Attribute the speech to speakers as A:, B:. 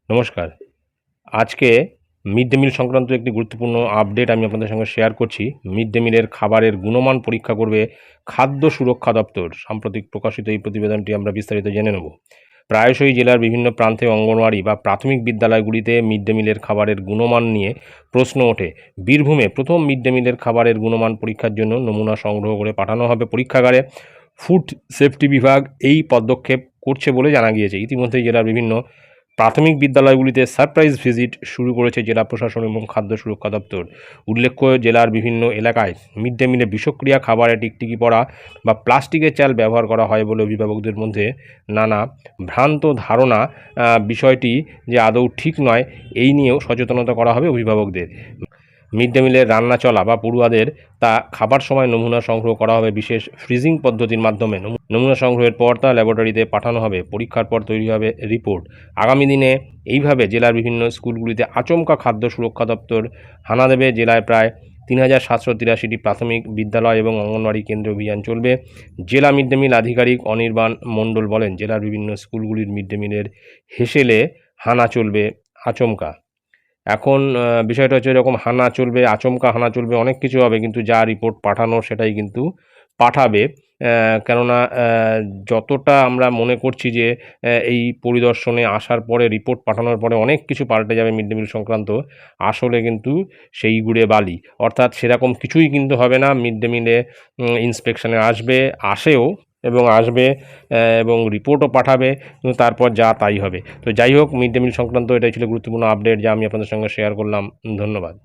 A: নমস্কার। আজকে mid day meal সংক্রান্ত একটি গুরুত্বপূর্ণ আপডেট আমি আপনাদের সঙ্গে শেয়ার করছি। মিড ডে মিলের খাবারের গুণমান পরীক্ষা করবে খাদ্য সুরক্ষা দপ্তর। সাম্প্রতিক প্রকাশিত এই প্রতিবেদনটি আমরা বিস্তারিত জেনে নেব। প্রায়শই জেলার বিভিন্ন প্রান্তে অঙ্গনওয়াড়ি বা প্রাথমিক বিদ্যালয়গুলিতে মিড ডে মিলের খাবারের গুণমান নিয়ে প্রশ্ন ওঠে। বীরভূমে প্রথম মিড ডে মিলের খাবারের গুণমান পরীক্ষার জন্য নমুনা সংগ্রহ করে পাঠানো হবে পরীক্ষাগারে। ফুড সেফটি বিভাগ এই পদক্ষেপ করছে বলে জানা গিয়েছে। ইতিমধ্যেই জেলার বিভিন্ন প্রাথমিক বিদ্যালয়গুলিতে সারপ্রাইজ ভিজিট শুরু করেছে জেলা প্রশাসন এবং খাদ্য সুরক্ষা দপ্তর। উল্লেখ্য, জেলার বিভিন্ন এলাকায় মিড ডে মিলে বিষক্রিয়া খাবারে টিকটিকি পড়া বা প্লাস্টিকের চাল ব্যবহার করা হয় বলে অভিভাবকদের মধ্যে নানা ভ্রান্ত ধারণা। বিষয়টি যে আদৌ ঠিক নয়, এই নিয়েও সচেতনতা করা হবে অভিভাবকদের। মিড ডে মিলের রান্না চলা বা পড়ুয়াদের তা খাবার সময় নমুনা সংগ্রহ করা হবে বিশেষ ফ্রিজিং পদ্ধতির মাধ্যমে। নমুনা সংগ্রহের পর তা ল্যাবরেটরিতে পাঠানো হবে। পরীক্ষার পর তৈরি হবে রিপোর্ট। আগামী দিনে এইভাবে জেলার বিভিন্ন স্কুলগুলিতে আচমকা খাদ্য সুরক্ষা দপ্তর হানা দেবে। জেলায় প্রায় ৩,৭৮৩টি প্রাথমিক বিদ্যালয় এবং অঙ্গনওয়াড়ি কেন্দ্রে অভিযান চলবে। জেলা মিড ডে মিল আধিকারিক অনির্বাণ মণ্ডল বলেন, জেলার বিভিন্ন স্কুলগুলির মিড ডে মিলের হেসেলে হানা চলবে আচমকা। এখন বিষয়টা হচ্ছে, এরকম হানা চলবে, আচমকা হানা চলবে, অনেক কিছু হবে, কিন্তু যা রিপোর্ট পাঠানো সেটাই কিন্তু পাঠাবে। কেননা যতটা আমরা মনে করছি যে এই পরিদর্শনে আসার পরে রিপোর্ট পাঠানোর পরে অনেক কিছু পাল্টে যাবে মিড ডে মিল সংক্রান্ত, আসলে কিন্তু সেই গুড়ে বালি। অর্থাৎ সেরকম কিছুই কিন্তু হবে না। মিড ডে মিলে ইন্সপেকশনে আসেও এবং আসবে এবং রিপোর্টও পাঠাবে, কিন্তু তারপর যা তাই হবে। তো যাই হোক, মিড ডে মিল সংক্রান্ত এটাই ছিল গুরুত্বপূর্ণ আপডেট যা আমি আপনাদের সঙ্গে শেয়ার করলাম। ধন্যবাদ।